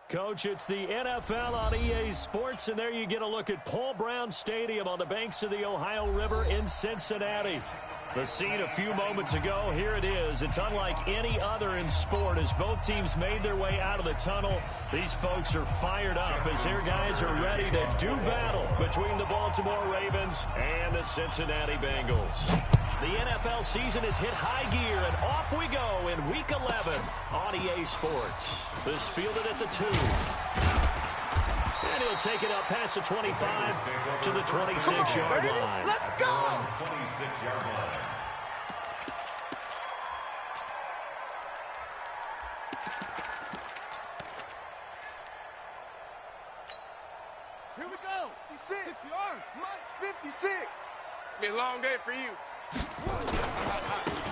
Coach, it's the NFL on EA Sports, and there you get a look at Paul Brown Stadium on the banks of the Ohio River in Cincinnati. The scene a few moments ago, here it is. It's unlike any other in sport as both teams made their way out of the tunnel. These folks are fired up as their guys are ready to do battle between the Baltimore Ravens and the Cincinnati Bengals. The NFL season has hit high gear, and off we go in Week 11 on EA Sports. This fielded at the 2. And he'll take it up past the 25 to the 26-yard line. Let's go! 26-yard line. Here we go. 56 yards. Mine's 56. It's been a long day for you.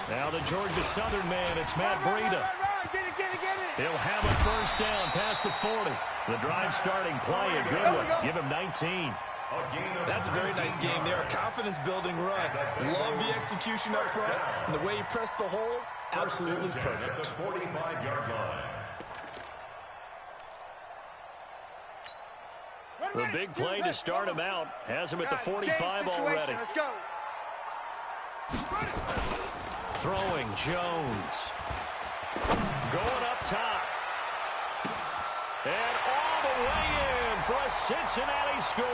Now the Georgia Southern man, it's Matt Breida. Right. Get it. He'll have a first down past the 40. The drive starting play, a good one. Give him 19. That's a very nice game there. A confidence-building run. Love the execution up front. And the way he pressed the hole, absolutely perfect. 45-yard line. The big play to start him out has him at the 45 already. Let's go. Throwing Jones. Going up top. And all the way in for a Cincinnati score.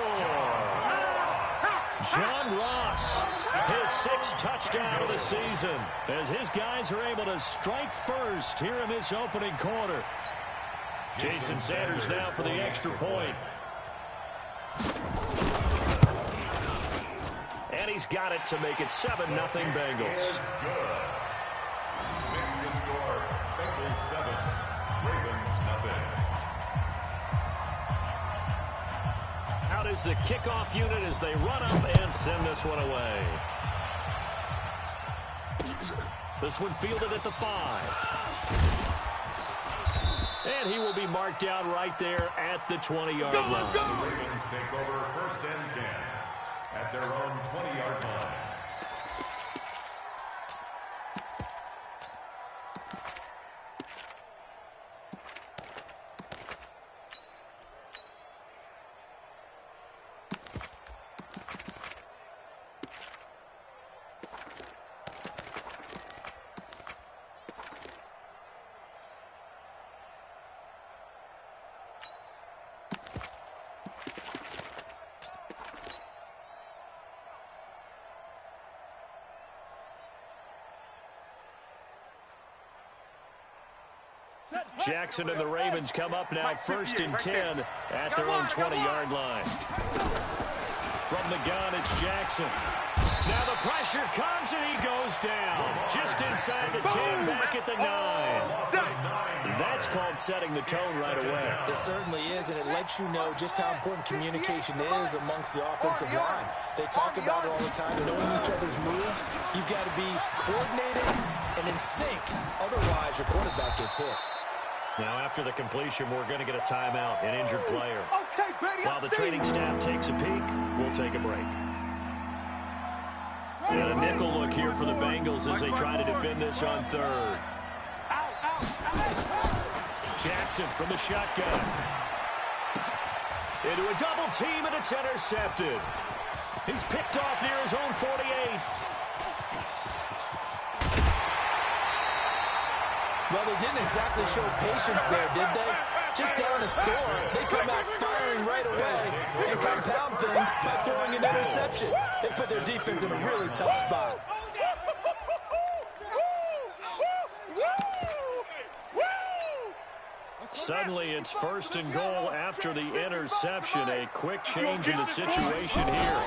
John Ross, his 6th touchdown of the season, as his guys are able to strike first here in this opening quarter. Jason Sanders now for the extra point. And he's got it to make it 7-0 Bengals. Bengals 7, Ravens nothing. Out is the kickoff unit as they run up and send this one away. This one fielded at the 5. And he will be marked down right there at the 20-yard line. The Ravens take over 1st and 10 at their own 20-yard line. Jackson and the Ravens come up now 1st and 10 at their own 20-yard line. From the gun, it's Jackson. Now the pressure comes and he goes down. Just inside the 10, back at the 9. That's called setting the tone right away. It certainly is, and it lets you know just how important communication is amongst the offensive line. They talk about it all the time, knowing each other's moves. You've got to be coordinated and in sync. Otherwise, your quarterback gets hit. Now, after the completion, we're going to get a timeout, an injured player. While the training staff takes a peek, we'll take a break. And a nickel look here for the Bengals as they try to defend this on 3rd. Jackson from the shotgun. Into a double team, and it's intercepted. He's picked off near his own 48. Well, they didn't exactly show patience there, did they? Just down a score, they come out firing right away and compound things by throwing an interception. They put their defense in a really tough spot. Suddenly, it's 1st and goal after the interception. A quick change in the situation here.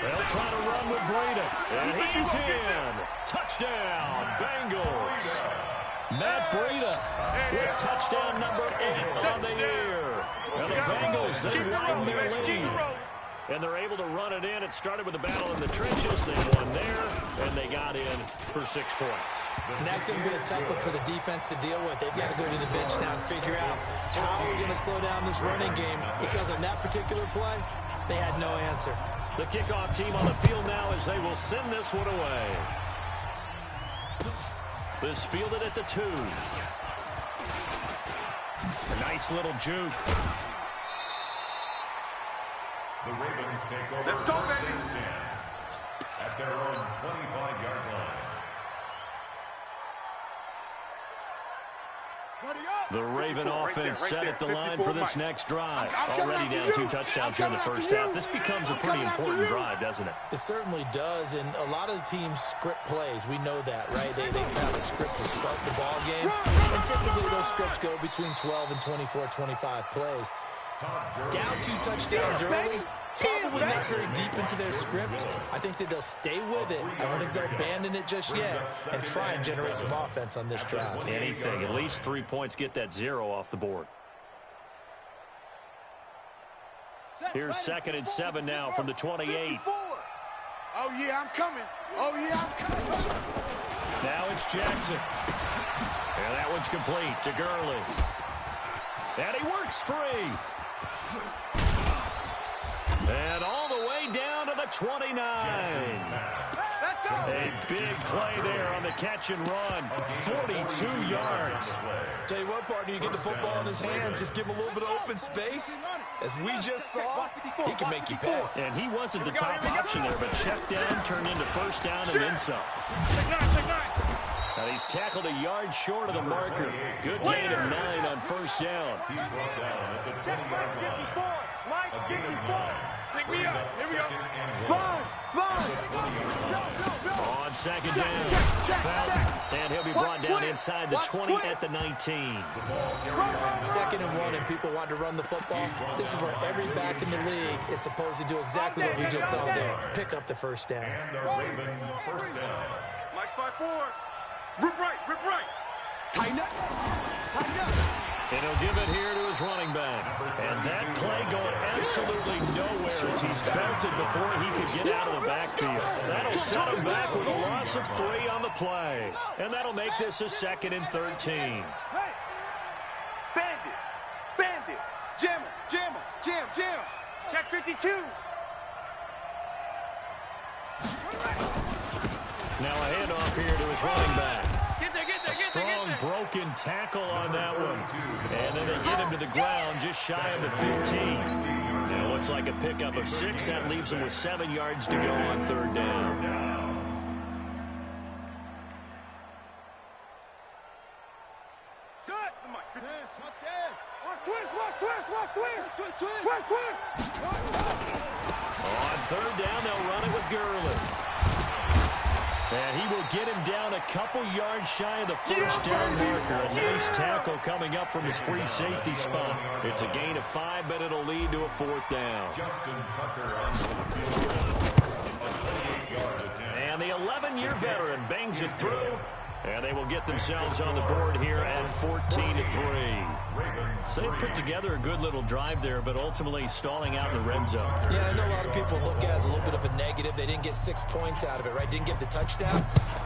They'll try to run with Breida, and he's in. Touchdown, Bengals. Matt Breida with touchdown number 8 on the year. And the Bengals, they widen their lead. And they're able to run it in. It started with a battle in the trenches. They won there, and they got in for 6 points. And that's going to be a tough one for the defense to deal with. They've got to go to the bench now and figure out how we're going to slow down this running game, because on that particular play, they had no answer. The kickoff team on the field now as they will send this one away. This fielded at the 2. A Nice little juke. The Ravens take over. Let's go, baby. At their own 25-yard line. The Raven offense set at the line for this next drive. Already down 2 touchdowns here in the first half. This becomes a pretty important drive, doesn't it? It certainly does, and a lot of the teams script plays. We know that, right? They have a script to start the ball game, and typically those scripts go between 12 and 24, 25 plays. Down 2 touchdowns early, probably not very deep into their script. I think that they'll stay with it. I don't think they'll abandon it just yet and try and generate some offense on this drive. Anything, at least 3 points, get that 0 off the board. Here's 2nd and 7 now from the 28. Oh, yeah, I'm coming. Oh, yeah, I'm coming. Now it's Jackson. And that one's complete to Gurley. And he works free. And all the way down to the 29. Let's go. A big play there on the catch and run. 42 yards. Tell you what, partner, you get the football in his hands, just give him a little bit of open space. As we just saw, he can make you pay. And he wasn't the top option there, but check down turned into first down and then some. And he's tackled a yard short of the marker. Good gain of 9 on first down. He's brought down at the 20-yard line. Pick me up. Here we go. Sponge. On second down, Fountain. And he'll be brought down inside the 20 at the 19. 2nd and 1, and people want to run the football. This is where every back in the league is supposed to do exactly what we just saw there. Pick up the first down. And the Raven first down. Mike's by 4. Rip right. Tighten up. And he'll give it here to his running back. And that play going absolutely nowhere as he's belted before he could get out of the backfield. That'll set him back with a loss of 3 on the play. And that'll make this a 2nd and 13. Hey. Bandit. Jam. Check 52. Now a handoff here to his running back. A strong broken tackle on that one. And then they get him to the ground just shy of the 15. Now it looks like a pickup of 6. That leaves him with 7 yards to go on 3rd down. Shut the mic. Twist. On 3rd down, they'll run it with Gurley. And he will get him down a couple yards shy of the first down marker. A nice tackle coming up from his free safety spot. It's a gain of 5, but it'll lead to a 4th down. Justin Tucker on the field. A 28-yard attempt. And the 11-year veteran bangs it through. And they will get themselves on the board here at 14-3. So they put together a good little drive there, but ultimately stalling out in the red zone. Yeah, I know a lot of people look at it as a little bit of a negative. They didn't get 6 points out of it, right? Didn't get the touchdown.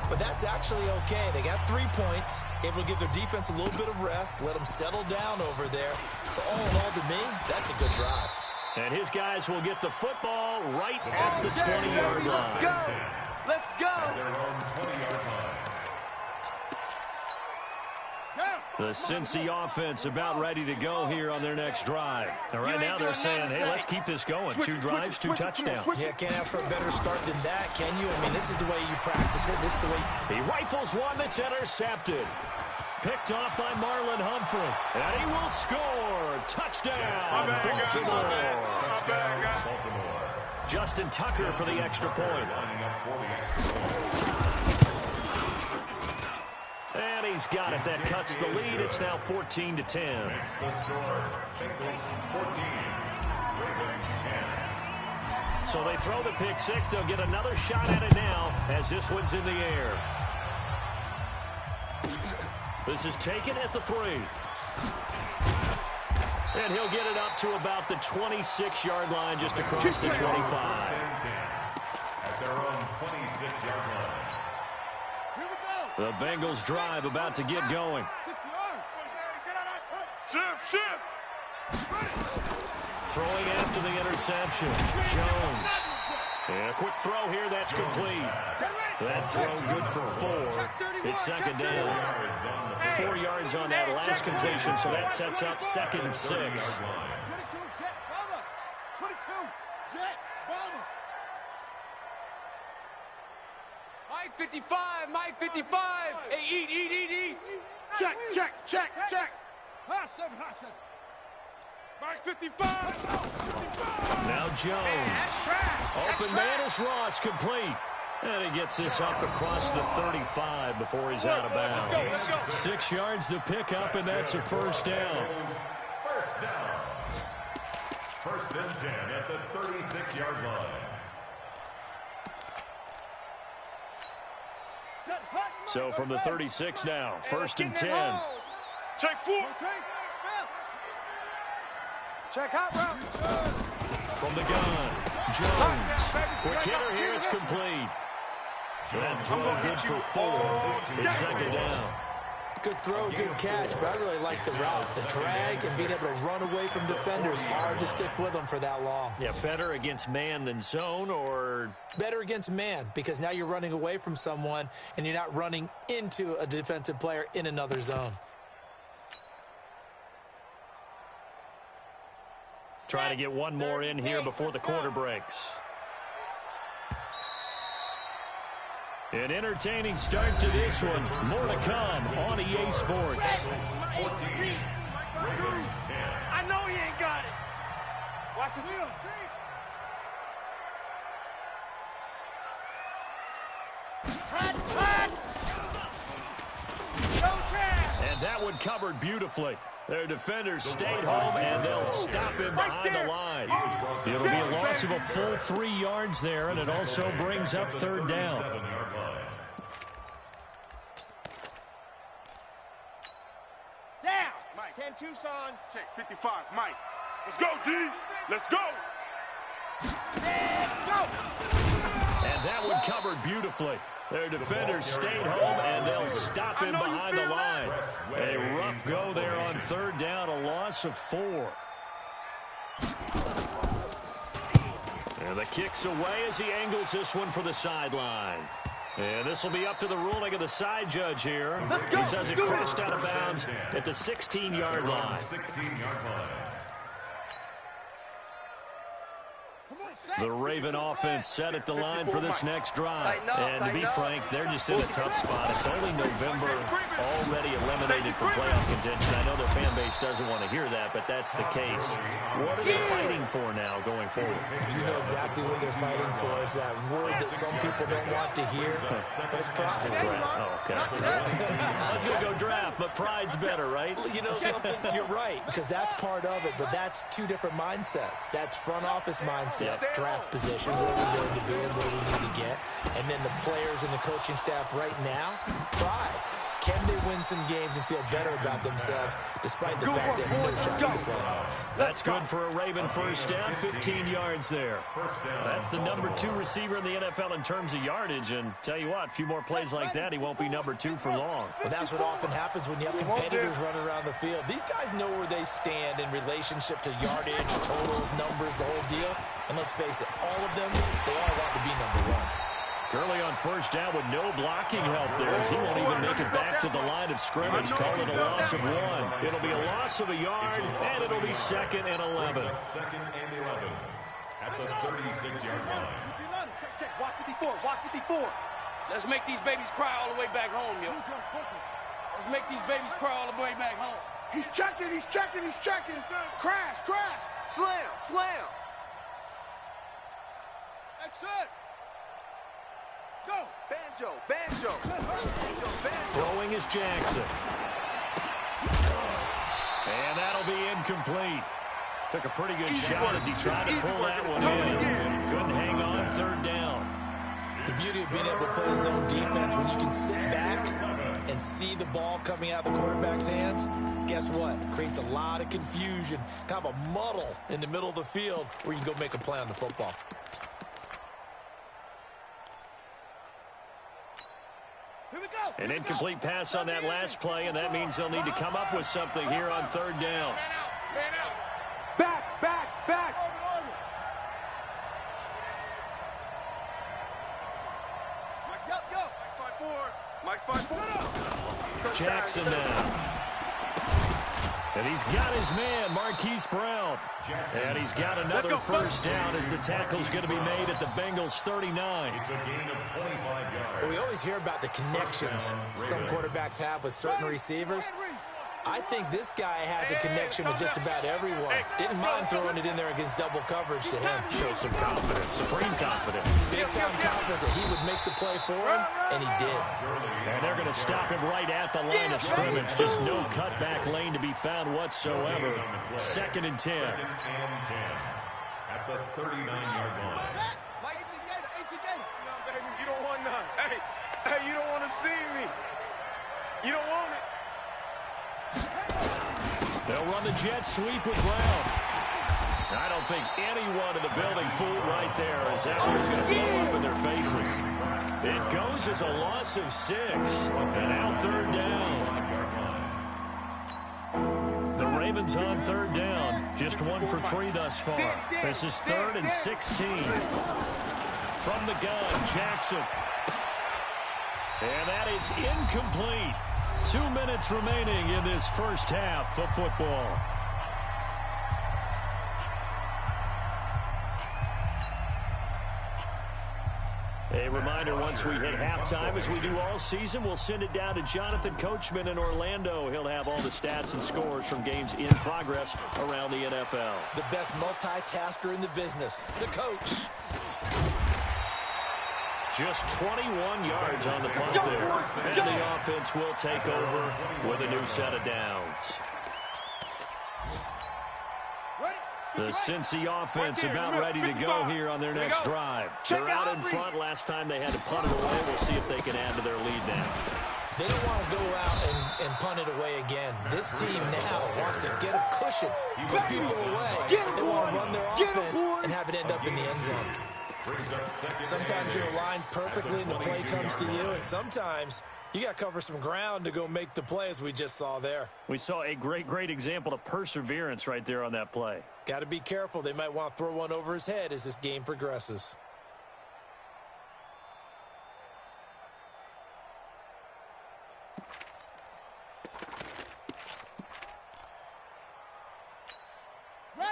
But that's actually okay. They got 3 points, able to give their defense a little bit of rest, let them settle down over there. So all in all, to me, that's a good drive. And his guys will get the football right at the 20-yard line. Let's go. Their own 20-yard line. The Cincy offense about ready to go here on their next drive. And right now they're saying, hey, let's keep this going. 2 drives, 2 touchdowns. Yeah, can't ask for a better start than that, can you? I mean, this is the way you practice it. This is the way. He rifles one that's intercepted. Picked off by Marlon Humphrey. And he will score. Touchdown, Baltimore. Justin Tucker for the extra point. And he's got it. That cuts the lead. It's now 14-10. The score, Bengals 14, Ravens 10. So they throw the pick 6. They'll get another shot at it now as this one's in the air. This is taken at the 3. And he'll get it up to about the 26-yard line, just across the 25. At their own 26-yard line. The Bengals drive about to get going. Shift. Throwing after the interception. Jones. And a quick throw here, that's complete. That throw good for 4. It's second down. 4 yards on that last completion, so that sets up 2nd and 6. 22, jet, bomber. 22, jet, bomber. Mike 55, Mike 55. Hey, eat. Check. Hassan. Mike 55. Now Jones. Open man is Ross, complete. And he gets this up across the 35 before he's out of bounds. 6 yards the pickup, and that's a first down. First down. 1st and 10 at the 36-yard line. So from the 36 now, 1st and 10. Check 4. Check hot route. From the gun, Jones. Quick hitter here, it's complete. That throw good for 4. It's 2nd down. Good throw, good catch, but I really like the route. The drag and being able to run away from defenders. Hard to stick with them for that long. Yeah, better against man than zone, or? Better against man, because now you're running away from someone and you're not running into a defensive player in another zone. Try to get one more in here before the quarter breaks. An entertaining start to this one. More to come on EA Sports. 14. Ravens 10. I know he ain't got it. Watch this. And that one covered beautifully. Their defenders stayed home, and they'll stop him behind the line. It'll be a loss of a full 3 yards there, and it also brings up 3rd down. Down. Mike. 10 Tucson. Check 55. Mike. Let's go, D. Let's go. Let's go. And that one covered beautifully. Their defenders stayed home, and they'll stop him behind the line. A rough go there on 3rd down, a loss of 4. And the kick's away as he angles this one for the sideline. And this will be up to the ruling of the side judge here. He says it crossed out of bounds at the 16-yard line. 16-yard line. The Raven offense set at the line for this next drive. And to be frank, they're just in a tough spot. It's only November, already eliminated from playoff contention. I know their fan base doesn't want to hear that, but that's the case. What are they fighting for now going forward? You know exactly what they're fighting for. Is that word that some people don't want to hear, but it's pride. Oh, okay. I was going to go draft, but pride's better, right? You know something? You're right, because that's part of it, but that's 2 different mindsets. That's front office mindset, draft position, what we're going to do and what we need to get. And then the players and the coaching staff right now, pride. Can they win some games and feel better about themselves despite the fact they have no shot in the playoffs? That's good for a Raven first down, 15 yards there. That's the number 2 receiver in the NFL in terms of yardage. And tell you what, a few more plays like that, he won't be number 2 for long. Well, that's what often happens when you have competitors running around the field. These guys know where they stand in relationship to yardage, totals, numbers, the whole deal. And let's face it, all of them, they all want to be number 1. Gurley on first down with no blocking help there as he won't even make it back to the line of scrimmage. Call it a loss of 1. It'll be a loss of a yard, and it'll be 2nd and 11. 2nd and 11 at the 36-yard line. Check. Watch 54. Watch 54. Let's make these babies cry all the way back home, yo. Let's make these babies cry all the way back home. He's checking. Crash. Slam. That's it. Go! Banjo! Throwing is Jackson. And that'll be incomplete. Took a pretty good shot as he tried to pull that one in. Couldn't hang on, 3rd down. The beauty of being able to play zone defense, when you can sit back and see the ball coming out of the quarterback's hands, guess what? Creates a lot of confusion, kind of a muddle in the middle of the field where you can go make a play on the football. An incomplete pass on that last play, and that means they'll need to come up with something here on 3rd down. Man out. Back. Go. 5-4. Jackson now. And he's got his man, Marquise Brown. And he's got another first down as the tackle's going to be made at the Bengals' 39. It's a gain of 25 yards. We always hear about the connections some quarterbacks have with certain receivers. I think this guy has a connection with just about everyone. Didn't mind throwing it in there against double coverage to him. Shows some confidence, supreme confidence. Big-time confidence that he would make the play for him, and he did. And they're going to stop him right at the line of scrimmage. Just no cutback lane to be found whatsoever. 2nd and 10. 2nd and 10 at the 39-yard line. You don't want none. Hey, you don't want to see me. You don't want it. They'll run the jet sweep with Brown. I don't think anyone in the building fooled right there as that one's going to blow up in their faces. It goes as a loss of 6. And now 3rd down. The Ravens on 3rd down. Just 1 for 3 thus far. This is 3rd and 16. From the gun, Jackson. And that is incomplete. 2 minutes remaining in this first half of football. A reminder, once we hit halftime, as we do all season, we'll send it down to Jonathan Coachman in Orlando. He'll have all the stats and scores from games in progress around the NFL. The best multitasker in the business, the coach. Just 21 yards on the punt there. And the offense will take over with a new set of downs. The Cincy offense about ready to go here on their next drive. They're out in front. Last time they had to punt it away. We'll see if they can add to their lead now. They don't want to go out and punt it away again. This team now wants to get a cushion, put people away. They want to run their offense and have it end up in the end zone. Sometimes you're aligned perfectly and the play comes to you, and sometimes you got to cover some ground to go make the play, as we just saw there. We saw a great example of perseverance right there on that play. Got to be careful. They might want to throw one over his head as this game progresses.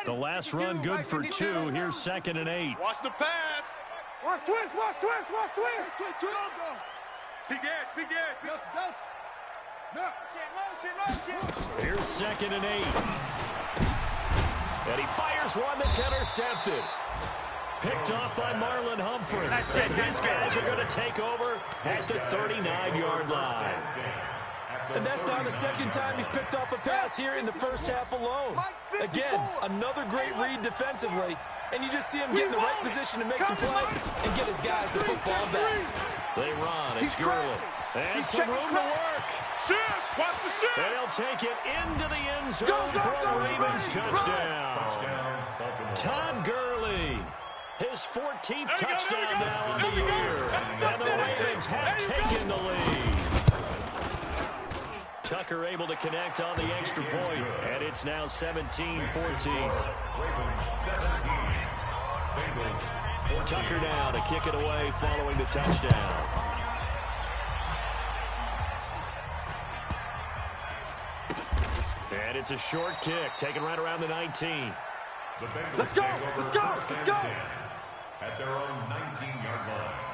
The last run good for 2. Here's 2nd and 8. Watch the pass. Watch twist. Big edge. No. Here's 2nd and 8. And he fires one that's intercepted. Picked off by Marlon Humphrey. And his guys are going to take over at the 39-yard line. And that's now the 2nd time he's picked off a pass here in the first half alone. Again, another great read defensively. And you just see him get in the right position to make the play and get his guys the football back. They run. It's Gurley. And some room to work. Watch the shift. And he'll take it into the end zone for a Ravens touchdown. Todd Gurley. His 14th touchdown now on the year. And the Ravens have taken the lead. Tucker able to connect on the extra point, and it's now 17-14. Tucker now to kick it away following the touchdown. And it's a short kick, taken right around the 19. Let's go. At their own 19-yard line.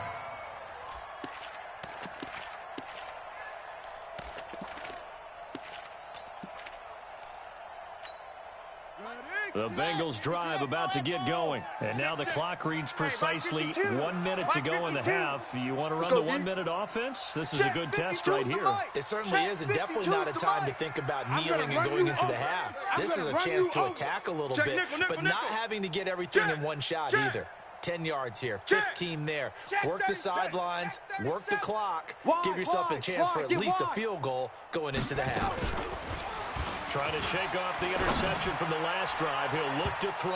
The Bengals drive about to get going. And now the clock reads precisely 1 minute to go in the half. You want to run the 1 minute offense? This is a good test right here. It certainly is, and definitely not a time to think about kneeling and going into the half. This is a chance to attack a little bit, but not having to get everything in one shot either. 10 yards here, 15 there. Work the sidelines, work the clock, give yourself a chance for at least a field goal going into the half. Trying to shake off the interception from the last drive. He'll look to throw.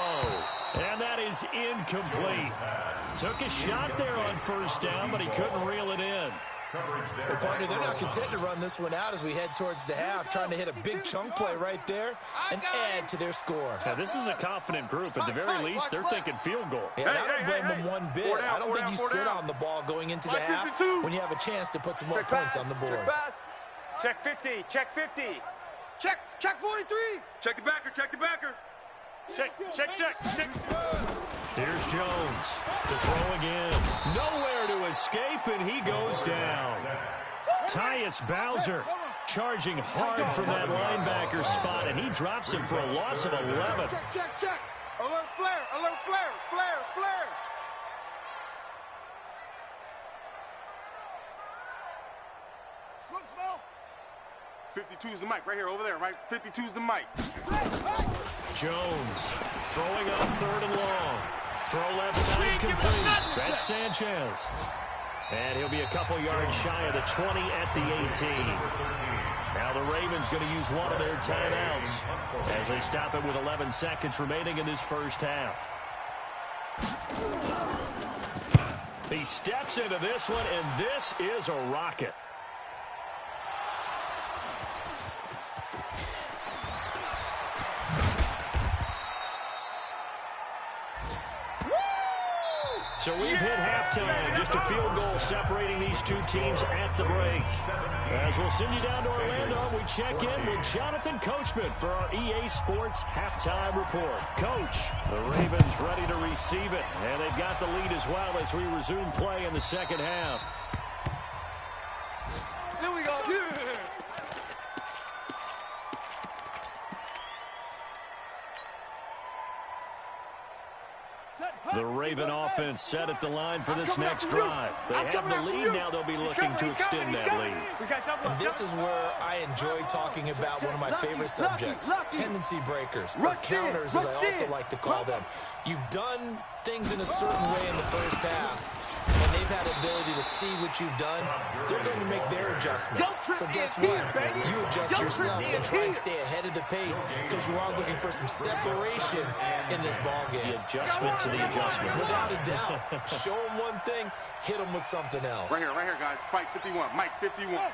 And that is incomplete. Took a shot there on first down, but he couldn't reel it in. Coverage there. Well, partner, they're not content to run this one out as we head towards the half, trying to hit a big chunk play right there and add to their score. Now, this is a confident group. At the very least, they're thinking field goal. Yeah, I don't blame them one bit. I don't think you sit on the ball going into the half when you have a chance to put some more points on the board. Check 50. Check 50. Check 43. Check the backer. Check the backer. Check. Here's Jones to throw again. Nowhere to escape, and he goes down. Tyus Bowser charging hard from that linebacker spot, and he drops him for a loss of 11. Check. Alert flare. Smell. 52's the mic right here, over there, right? 52's the mic. Jones throwing on 3rd and long. Throw left side complete. That's Sanchez. And he'll be a couple yards shy of the 20 at the 18. Now the Ravens going to use one of their timeouts as they stop it with 11 seconds remaining in this first half. He steps into this one, and this is a rocket. So we've hit halftime, just a field goal separating these two teams at the break. As we'll send you down to Orlando, we check in with Jonathan Coachman for our EA Sports Halftime Report. Coach, the Ravens ready to receive it, and they've got the lead as well as we resume play in the second half. Here we go. The Raven offense set at the line for this next drive. They have the lead now. They'll be looking to extend that lead. And this is where I enjoy talking about one of my favorite subjects, tendency breakers, or counters as I also like to call them. You've done things in a certain way in the first half, and they've had the ability to see what you've done. They're going to make their adjustments. So guess what? You adjust yourself and try and stay ahead of the pace because you are looking for some separation in this ballgame. The adjustment to the adjustment. Without a doubt. Show them one thing, hit them with something else. Right here, guys. Mike 51. Mike 51. Hey,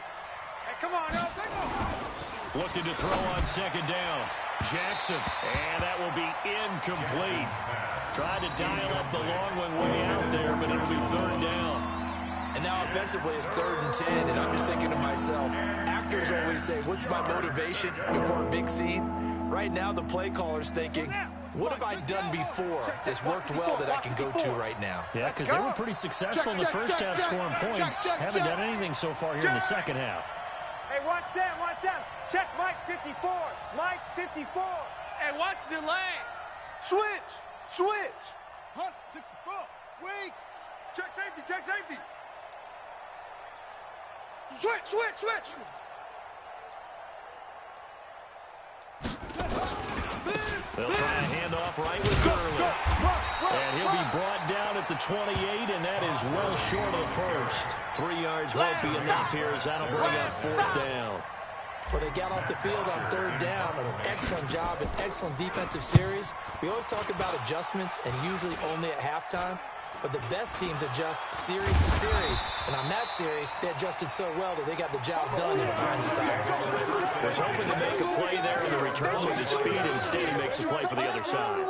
come on, now. Looking to throw on second down. Jackson, and that will be incomplete. Tried to dial up the long one way out there, but it'll be 3rd down. And now offensively it's 3rd and 10, and I'm just thinking to myself, actors always say, what's my motivation before a big scene? Right now the play caller's thinking, what have I done before that's worked well that I can go to right now? Yeah, because they were pretty successful in the first half scoring points. Haven't done anything so far here in the second half. Hey, watch Sam. Check Mike 54. Mike 54. Hey, watch the lane. Switch. Hunt 64. Wait. Check safety. Switch. They'll try a handoff right with Gurley. And he'll be brought down at the 28, and that is well short of first. 3 yards won't be enough here as that'll bring up 4th down. Well, they got off the field on 3rd down. An excellent job, an excellent defensive series. We always talk about adjustments, and usually only at halftime. But the best teams adjust series to series. And on that series, they adjusted so well that they got the job done in fine style. Was hoping to make a play there in the return with his speed. Instead, he makes a play for the other side.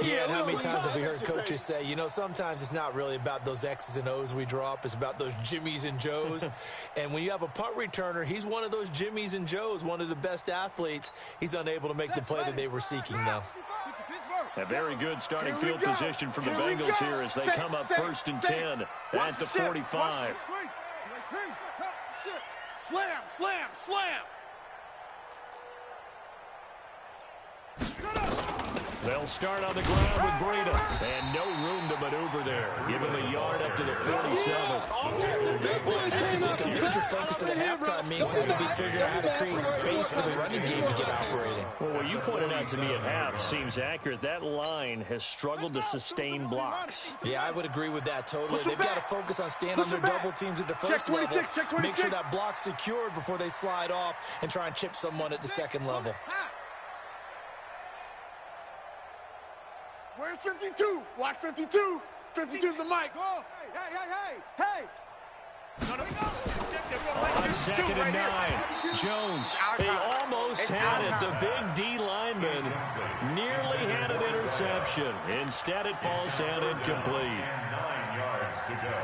Yeah, and how many times have we heard coaches say, you know, sometimes it's not really about those X's and O's we draw up. It's about those Jimmies and Joes. And when you have a punt returner, he's one of those Jimmies and Joes, one of the best athletes. He's unable to make the play that they were seeking, though. A very good starting field position from the Bengals here as they come up 1st and 10 at the 45. Slam. They'll start on the ground with Breida. And no room to maneuver there. Give him a yard up to the 47. I think a major focus of the halftime means had to be figuring out how to create space for the running game to get operating. Well, what you pointed out to me at half seems accurate. That line has struggled to sustain blocks. Yeah, I would agree with that totally. They've got to focus on staying on their double teams at the first level. Make sure that block's secured before they slide off and try and chip someone at the second level. Where's 52? Watch 52. 52's the mic. Hey. No. second and 9. Jones, they almost had it. The big D lineman nearly had an interception. Instead, it falls down incomplete. And 9 yards to go.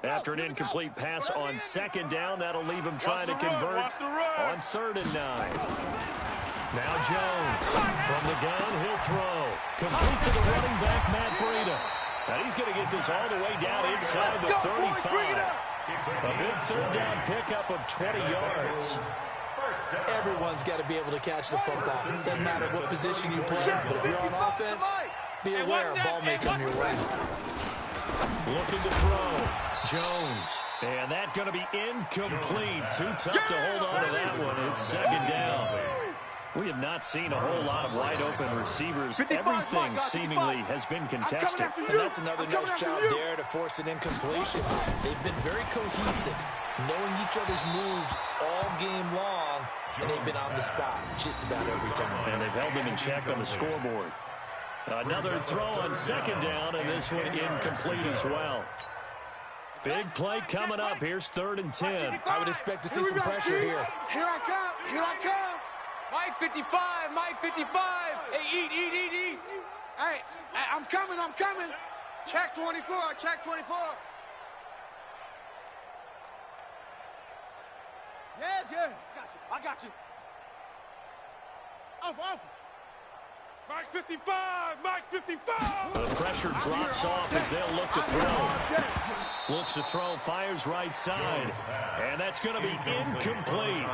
After an incomplete pass on second down, that'll leave him trying to convert on third and 9. Now Jones from the gun, he'll throw. Complete to the running back, Matt Breida. Now he's going to get this all the way down inside the 35. A big third down pickup of 20 yards. Everyone's got to be able to catch the football. Doesn't matter what position you play, but if you're on offense, be aware a ball may come your way. Looking to throw. Jones. And that's going to be incomplete. Too tough to hold on to that one. It's second down. We have not seen a whole lot of wide-open receivers. Everything seemingly has been contested. And that's another nice job there to force an incompletion. They've been very cohesive, knowing each other's moves all game long, and they've been on the spot just about every time. And they've held them in check on the scoreboard. Another throw on second down, and this one incomplete as well. Big play coming up. Here's third and 10. I would expect to see some pressure here. Here I come. Here I come. Mike 55. Mike 55. Hey, eat. Hey, I'm coming. Check 24. Check 24. Yes. I got you. Off. Mike 55. Mike 55. The pressure drops off as they'll look to throw. Looks to throw, fires right side. And that's going to be incomplete.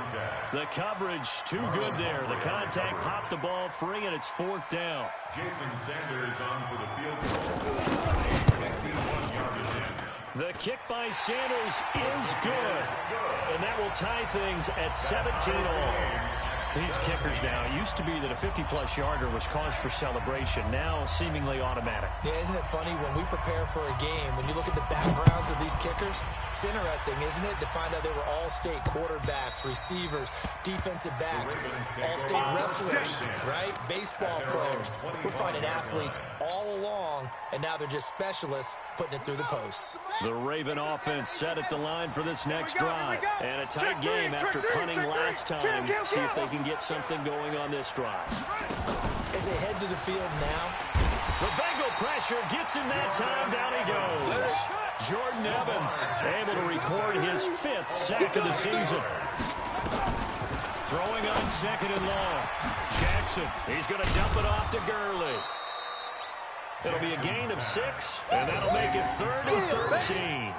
The coverage too good there. The contact popped the ball free, and it's fourth down. Jason Sanders on for the field goal. 51 yardage in. The kick by Sanders is good. And that will tie things at 17 all. These kickers now, it used to be that a 50-plus yarder was cause for celebration. Now, seemingly automatic. Yeah, isn't it funny when we prepare for a game, when you look at the backgrounds of these kickers, it's interesting, isn't it, to find out they were all-state quarterbacks, receivers, defensive backs, all-state wrestlers, right? Baseball players. We're finding athletes all along, and now they're just specialists putting it through the posts. The Raven offense set at the line for this next drive. And a tight game after punting last time. See if they can get something going on this drive. As they head to the field now, the Bengal pressure gets him that time. Down he goes. Jordan Evans able to record his 5th sack of the season. Throwing on second and long. Jackson, he's going to dump it off to Gurley. It'll be a gain of 6, and that'll make it 3rd and 13.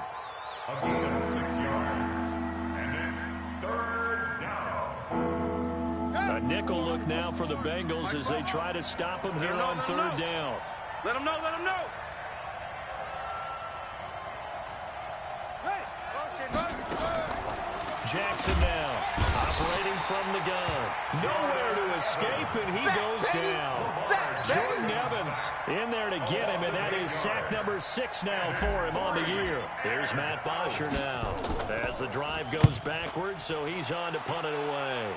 A gain of 6 yards, and it's 3rd down. A nickel look now for the Bengals as they try to stop him here on 3rd down. Let him know. Hey, Jackson now, operating from the gun. Nowhere to escape, and he goes down. Jordan Evans in there to get him, and that is sack number 6 now for him on the year. Here's Matt Bosher now as the drive goes backwards, so he's on to punt it away.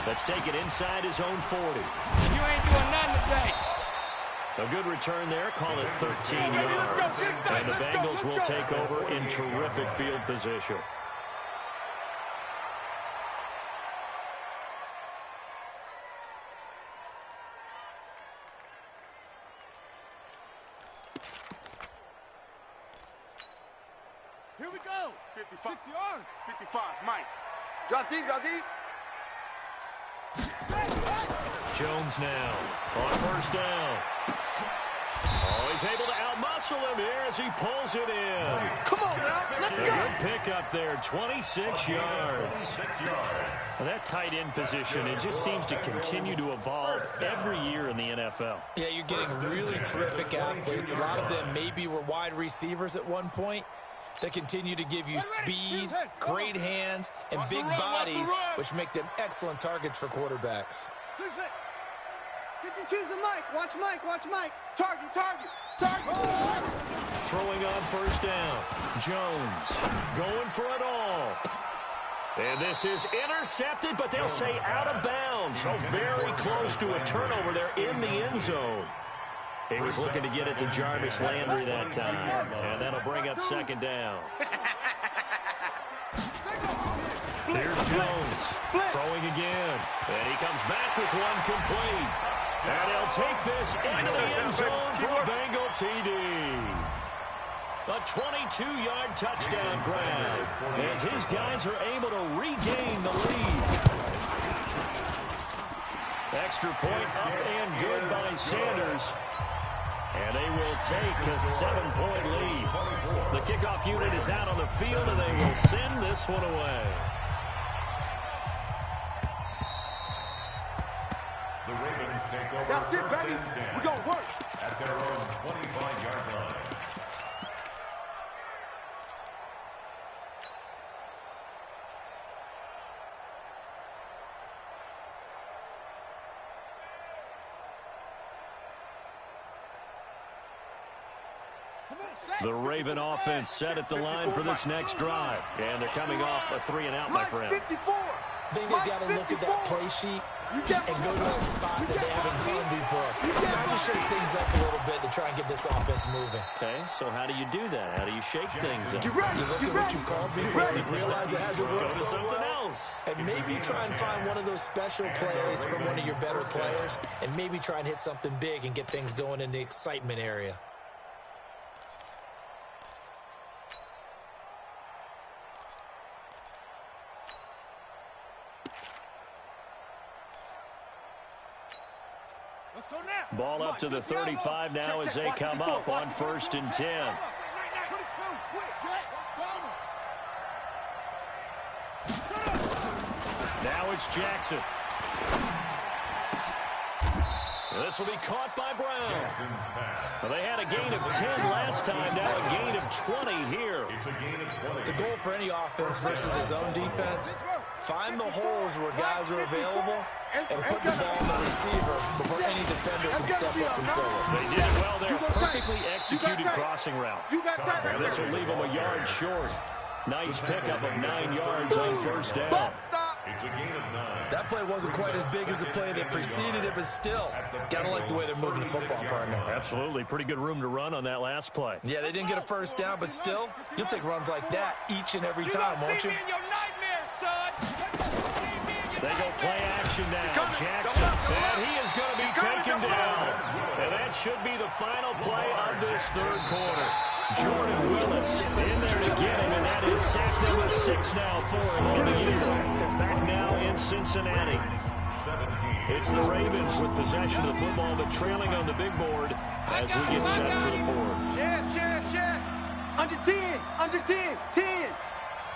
Let's take it inside his own 40. You ain't doing nothing today. A good return there, call it 13 yards. And the Bengals will take over in terrific field position. Here we go. 55. 60 yards. 55. Mike. Drop deep. Jones now on 1st down. Oh, he's able to outmuscle him here as he pulls it in. Come on now, let's go. Good pickup there, 26 yards. And that tight end position, it just seems to continue to evolve every year in the NFL. yeah, you're getting really terrific athletes. A lot of them maybe were wide receivers at one point. They continue to give you speed, great hands, and big bodies, which make them excellent targets for quarterbacks. 52's the Mike. Watch Mike. Target. Throwing on 1st down. Jones going for it all. And this is intercepted, but they'll say out of bounds. So very close to a turnover there in the end zone. He was looking to get it to Jarvis Landry that time. And that'll bring up second down. Here's Jones throwing again. And he comes back with one complete. And he'll take this into the end zone for a Bengal TD. A 22-yard touchdown grab as his guys are able to regain the lead. Extra point up and good by Sanders. And they will take a 7-point lead. The kickoff unit is out on the field, and they will send this one away. The Ravens take over. That's it, baby. We're going to work. At their own 25-yard line. The Raven offense set at the line for this next drive. And they're coming off a 3-and-out, my friend. 54. I think they've got to look at that play sheet and go to a spot that they haven't gone before. Trying to shake things up a little bit to try and get this offense moving. Okay, so how do you do that? How do you shake things up? You look at what you've called before and realize it hasn't worked so something well. else. And maybe try and find one of those special plays from one of your better players and maybe try and hit something big and get things going in the excitement area. Ball up to the 35 now as they come up on 1st and 10. Now it's Jackson. This will be caught by Brown. Well, they had a gain of 10 last time, now a gain of 20 here. The goal for any offense versus his own defense, find the holes where guys are available and put the ball on the receiver before any defender can step up and fill it. They did well there. Perfectly executed crossing route. And this will leave them a yard short. Nice pickup of 9 yards on 1st down. It's a gain of 9. That play wasn't quite as big as the play that preceded it, but still, gotta like the way they're moving the football, partner. Absolutely. Pretty good room to run on that last play. Yeah, they didn't get a first down, but still, you'll take runs like that each and every time, won't you? They go play action now. Jackson, and he is going to be taken down. And that should be the final play of this third quarter. Jordan Willis in there to get him, and that is sack number 6 now for him on the year. Back now in Cincinnati. It's the Ravens with possession of the football, but trailing on the big board as we get set for the fourth. Chef. Under 10, under 10, 10.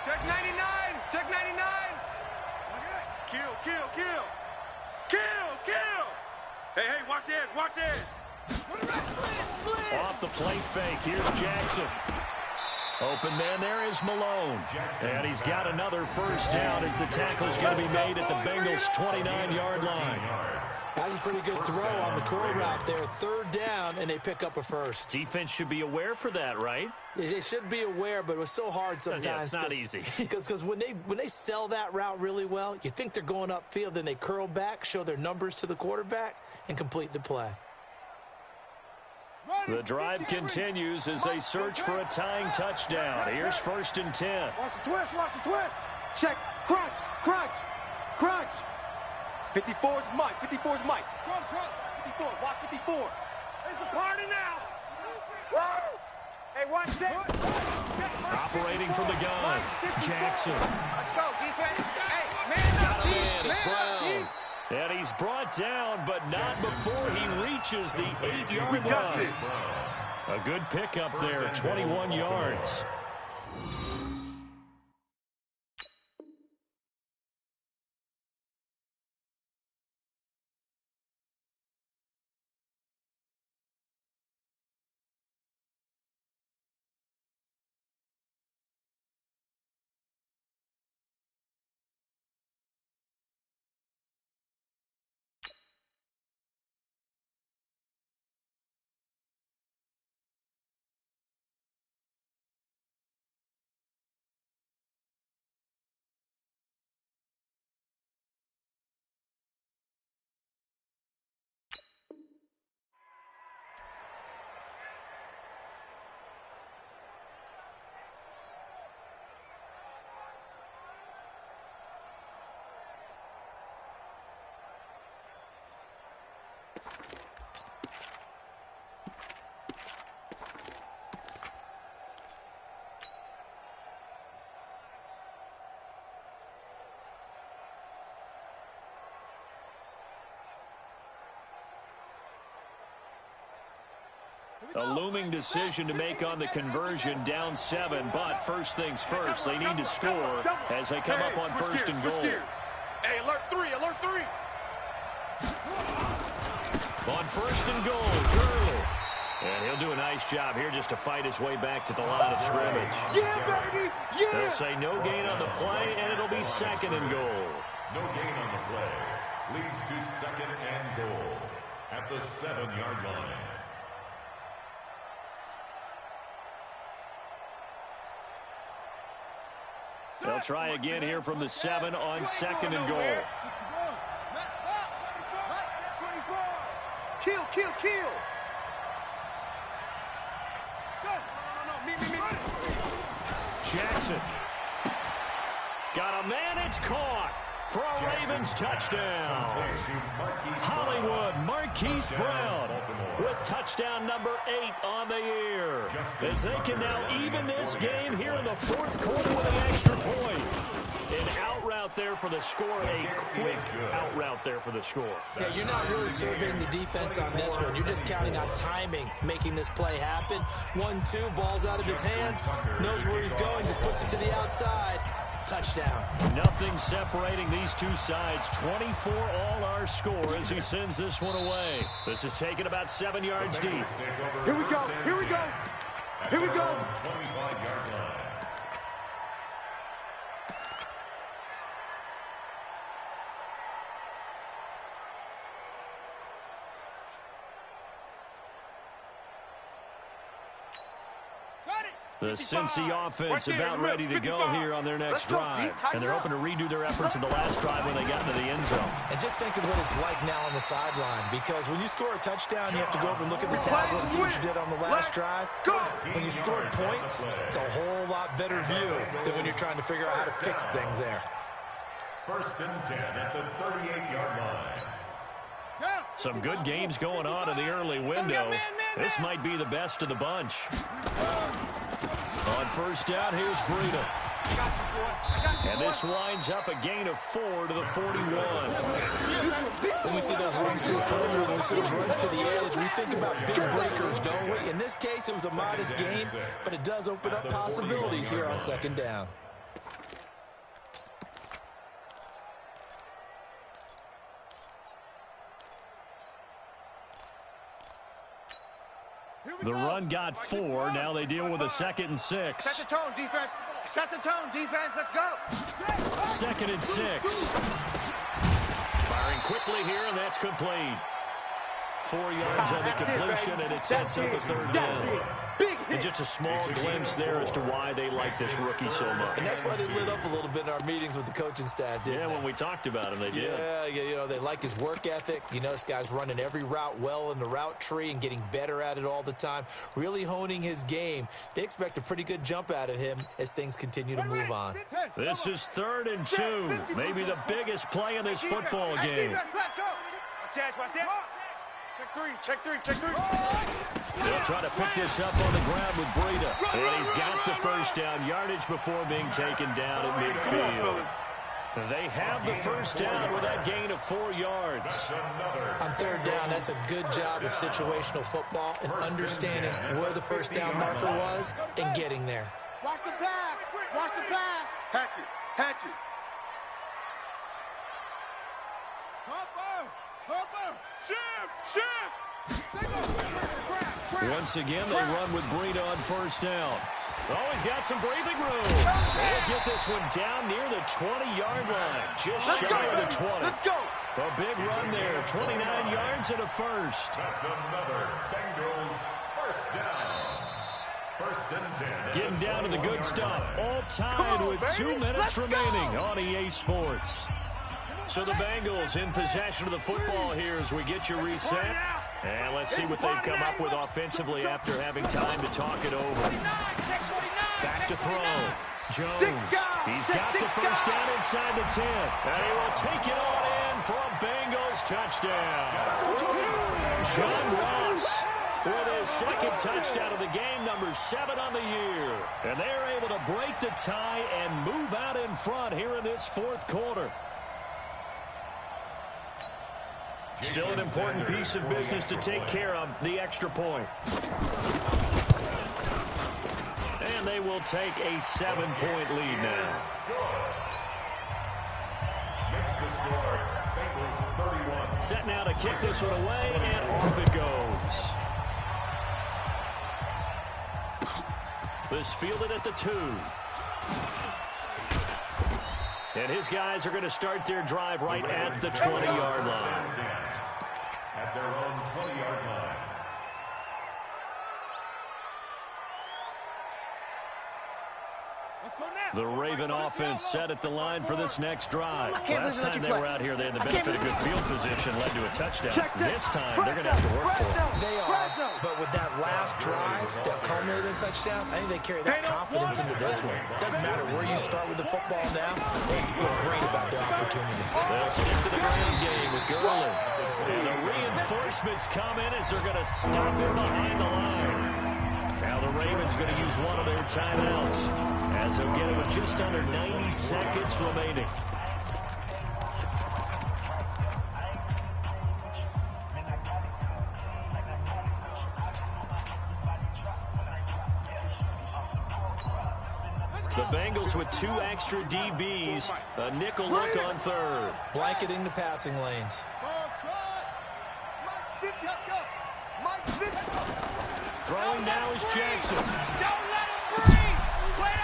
Check 99, check 99. Kill. Hey, watch this. Off the play fake, here's Jackson. Open man there is Malone. And he's got another first down as the tackle's going to be made at the Bengals' 29-yard line. That's a pretty good throw on the curl route there. 3rd down, and they pick up a first. Defense should be aware for that, right? They should be aware, but it was so hard sometimes. Yeah, it's not easy. Because when they sell that route really well, you think they're going upfield, then they curl back, show their numbers to the quarterback, and complete the play. The drive continues as they search for a tying touchdown. Here's 1st and 10. Watch the twist. Check, crunch. 54 is Mike. Trump. 54, watch 54. It's a party now. Woo! Hey, watch this. Operating from the gun, Jackson. Let's go, defense. Hey, man up, It's Brown. And he's brought down, but not before he reaches the 8-yard line. A good pickup there, 21 yards. A looming decision to make on the conversion, down 7. But first things first, they need to score as they come up on first and goal. Hey, alert 3, alert 3. On first and goal, Gurley. And he'll do a nice job here just to fight his way back to the line of scrimmage. Yeah, baby, yeah. They'll say no gain on the play, and it'll be second and goal. No gain on the play. Leads to second and goal at the 7-yard line. They'll try again here from the 7 on second and goal. Kill, kill, kill. No, me. Jackson. Got a man, it's caught for a Ravens touchdown. Hollywood Marquise Brown with touchdown number 8 on the year. As they can now even this game here in the fourth quarter with an extra point. An out route there for the score, a quick out route there for the score. Yeah, you're not really surveying the defense on this one. You're just counting on timing, making this play happen. 1-2, ball's out of his hands, knows where he's going, just puts it to the outside. Touchdown. Nothing separating these two sides. 24 all our score as he sends this one away. This is taken about 7 yards deep. Here we go. Here we go. Here we go. 25-yard line. The Cincy offense about ready to go here on their next drive. And they're hoping to redo their efforts in the last drive when they got into the end zone. And just think of what it's like now on the sideline, because when you score a touchdown, you have to go over and look at the tablet and see what you did on the last drive. When you scored points, it's a whole lot better view than when you're trying to figure out how to fix things there. First and 10 at the 38-yard line. Some good games going on in the early window. This might be the best of the bunch. On first down, here's Breida. And this winds up a gain of 4 to the 41. When we see those runs to the perimeter, when we see those runs to the edge, we think about big breakers, don't we? In this case, it was a modest gain, but it does open up possibilities here on second down. The run got 4. Now they deal with a 2nd and 6. Set the tone, defense. Set the tone, defense. Let's go. 2nd and 6. Firing quickly here, and that's complete. 4 yards on the completion, and it sets up a third down. And just a small glimpse there as to why they like this rookie so much. And that's why they lit up a little bit in our meetings with the coaching staff, didn't they? Yeah, when we talked about him, they did. Yeah, you know, they like his work ethic. You know, this guy's running every route well in the route tree and getting better at it all the time, really honing his game. They expect a pretty good jump out of him as things continue to move on. This is 3rd and 2, maybe the biggest play in this football game. Let's go. Watch that. Check three. They'll try to pick this up on the ground with Breida. And he's got the first down yardage before being taken down at midfield. They have the first down with that gain of 4 yards. On third down, that's a good job of situational football and understanding where the first down marker was and getting there. Watch the pass. Hatch it. Once again, they run with Breida on first down. Oh, he's got some breathing room. They'll get this one down near the 20-yard line, just shy of the 20. Let's go. A big run there, 29 yards and a first. That's another Bengals first down. First and 10. Getting down to the good stuff. All tied with 2 minutes remaining on EA Sports. So the Bengals in possession of the football here as we get you reset. And let's see what they've come up with offensively after having time to talk it over. Back to throw. Jones. He's got the first down inside the 10. And he will take it on in for a Bengals touchdown. John Ross with his second touchdown of the game, number 7 on the year. And they're able to break the tie and move out in front here in this fourth quarter. Still an important piece of business to take care of, the extra point. And they will take a 7-point lead now. Makes the score, Bengals 31. Set now to kick this one away, and off it goes. This fielded at the 2. And his guys are going to start their drive right at the 20-yard line. At their own 20-yard line. The Raven offense set at the line for this next drive. Last time they were out here, they had the benefit of good field position, led to a touchdown. This time, they're going to have to work for it. They are, but with that last drive that culminated in a touchdown, I think they carry that confidence into this one. Doesn't matter where you start with the football now, they feel great about their opportunity. They'll stick to the ground game with Gurley. And the reinforcements come in as they're going to stop him behind the line. Now the Ravens going to use one of their timeouts as they'll get it with just under 90 seconds remaining. The Bengals with 2 extra DBs, a nickel look on third. Blanketing the passing lanes. Throwing now is Jackson.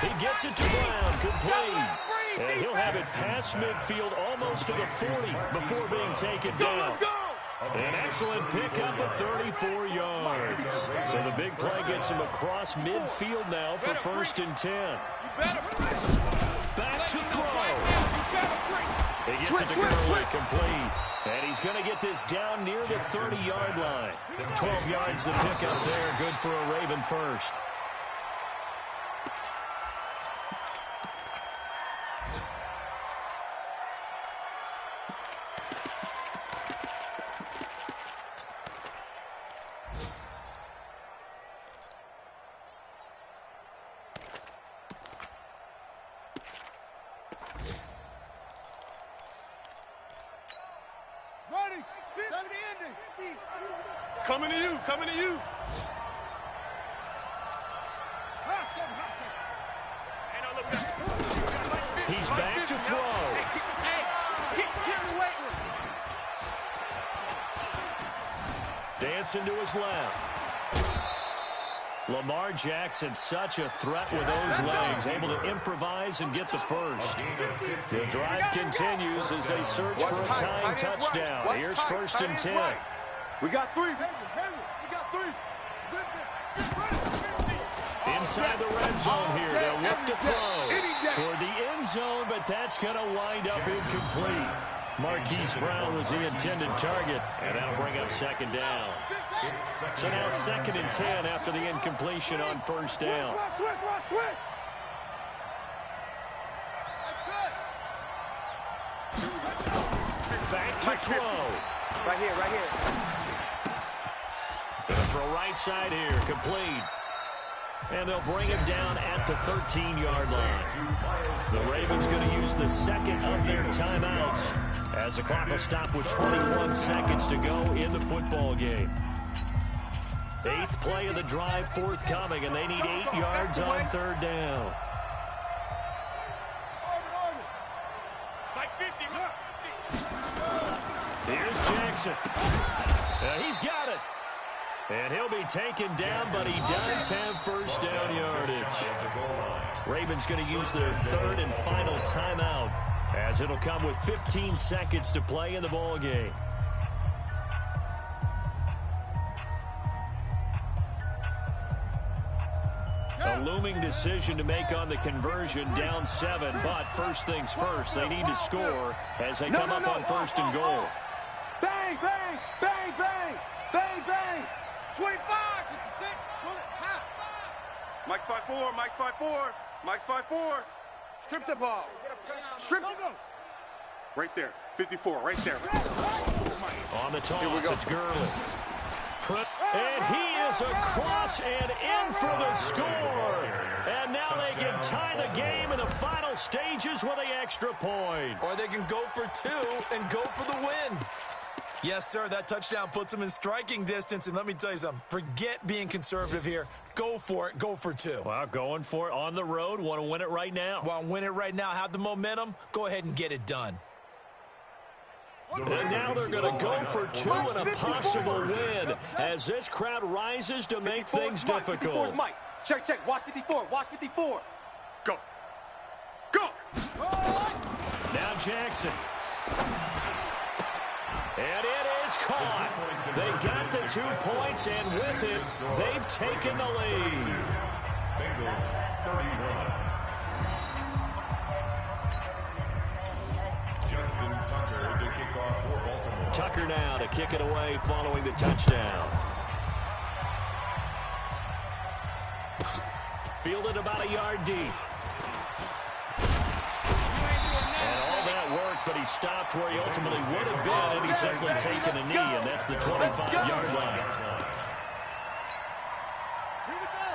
He gets it to Brown, complete. And he'll have it past midfield almost to the 40 before being taken down. An excellent pickup of 34 yards. So the big play gets him across midfield now for 1st and 10. Back to throw. He gets it to Gurley, complete. And he's going to get this down near the 30-yard line. 12 yards to pick up there. Good for a Raven first. Coming to you, coming to you. He's back to throw. Dancing to his left. Lamar Jackson, such a threat with those legs, able to improvise and get the first. The drive continues as they search for a tying touchdown. Here's 1st and 10. We got 3. We got 3. Inside the red zone here. They'll look to throw toward the end zone, but that's going to wind up incomplete. Marquise Brown was the intended target, and that'll bring up 2nd down. So now 2nd and 10 after the incompletion on 1st down. Back to throw. Right here, right here. Gonna throw right side here, complete. And they'll bring him down at the 13-yard line. The Ravens going to use the 2nd of their timeouts as the clock will stop with 21 seconds to go in the football game. 8th play of the drive forthcoming, and they need 8 yards on 3rd down. Here's Jackson. He's got it. And he'll be taken down, but he does have 1st down yardage. Ravens going to use their 3rd and final timeout as it'll come with 15 seconds to play in the ball game. A looming decision to make on the conversion, down 7, but first things first, they need to score as they come up on 1st and goal. Bang, bang, bang, bang, bang, bang. 25, 66, pull it, half. Mike's 5-4, Mike's 5-4, Mike's 5-4. Strip the ball. Strip it. Right there, 54, right there. On the toss, it's Gurley. And he is across and in for the score. And now they can tie the game in the final stages with the extra point. Or they can go for 2 and go for the win. Yes, sir. That touchdown puts them in striking distance. And let me tell you something. Forget being conservative here. Go for it. Go for two. Well, going for it on the road. Want to win it right now. Want to win it right now. Have the momentum. Go ahead and get it done. And now they're going to go for two and a possible win as this crowd rises to make things difficult. Mike. Check. Watch 54. Watch 54. Go. Go. Now Jackson. And it is caught. They got the 2 points, and with it, they've taken the lead. Bengals 31. Justin Tucker to kick off for Baltimore. Tucker now to kick it away following the touchdown. Fielded about a yard deep. But he stopped where he ultimately would have been, and he's simply taken a knee, and that's the 25-yard line.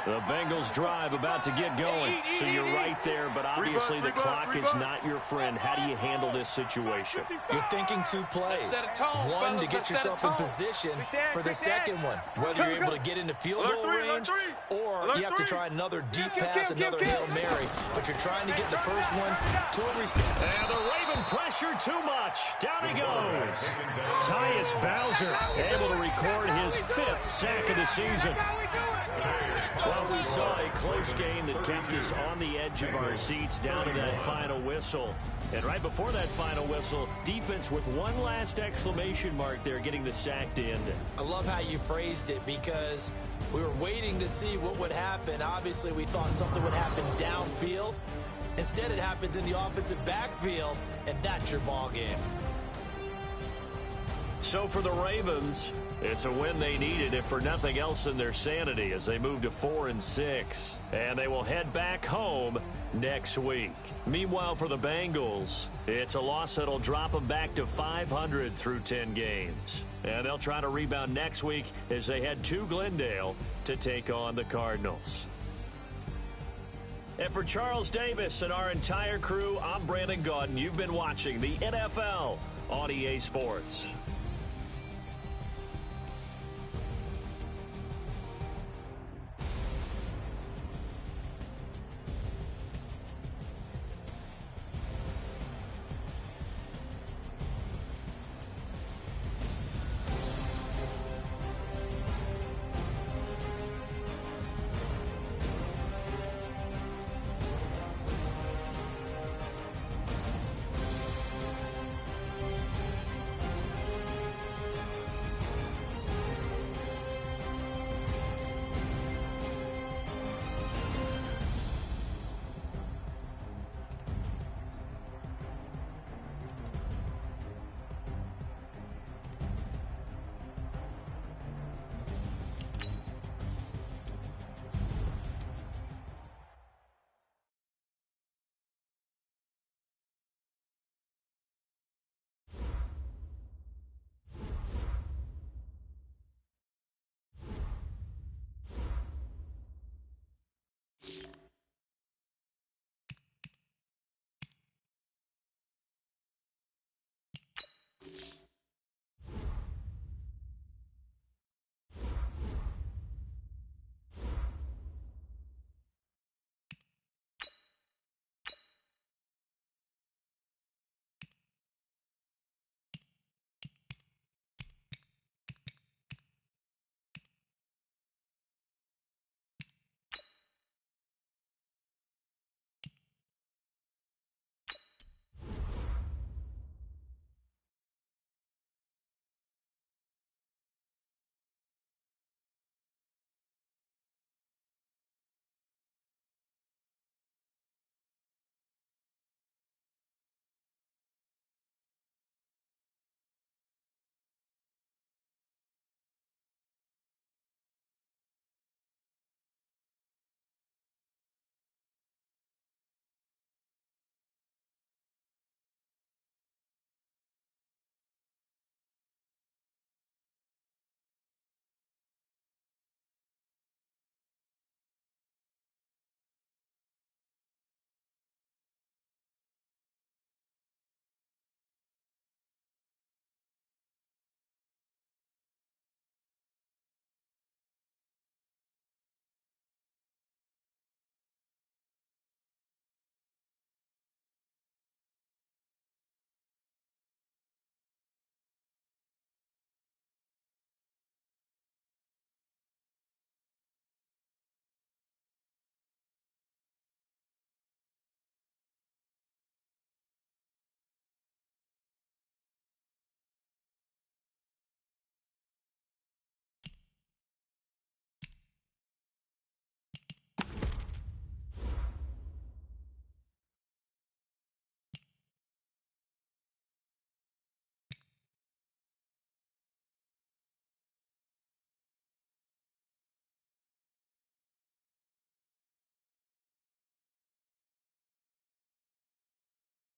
The Bengals drive about to get going. So you're right there, but obviously the clock is not your friend. How do you handle this situation? You're thinking two plays. One, to get yourself in position for the second one. Whether you're able to get into field goal range or you have to try another deep pass, another Hail Mary. But you're trying to get the first one to a receiver. And the Raven pressure too much. Down he goes. Tyus Bowser able to record his 5th sack of the season. Well, we saw a close game that kept us on the edge of our seats down to that final whistle. And right before that final whistle, defense with one last exclamation mark there, getting the sack to end it. I love how you phrased it because we were waiting to see what would happen. Obviously, we thought something would happen downfield. Instead, it happens in the offensive backfield, and that's your ball game. So for the Ravens, it's a win they needed, if for nothing else than their sanity, as they move to 4-6. And they will head back home next week. Meanwhile, for the Bengals, it's a loss that'll drop them back to 500 through 10 games. And they'll try to rebound next week as they head to Glendale to take on the Cardinals. And for Charles Davis and our entire crew, I'm Brandon Gaudin. You've been watching the NFL on EA Sports.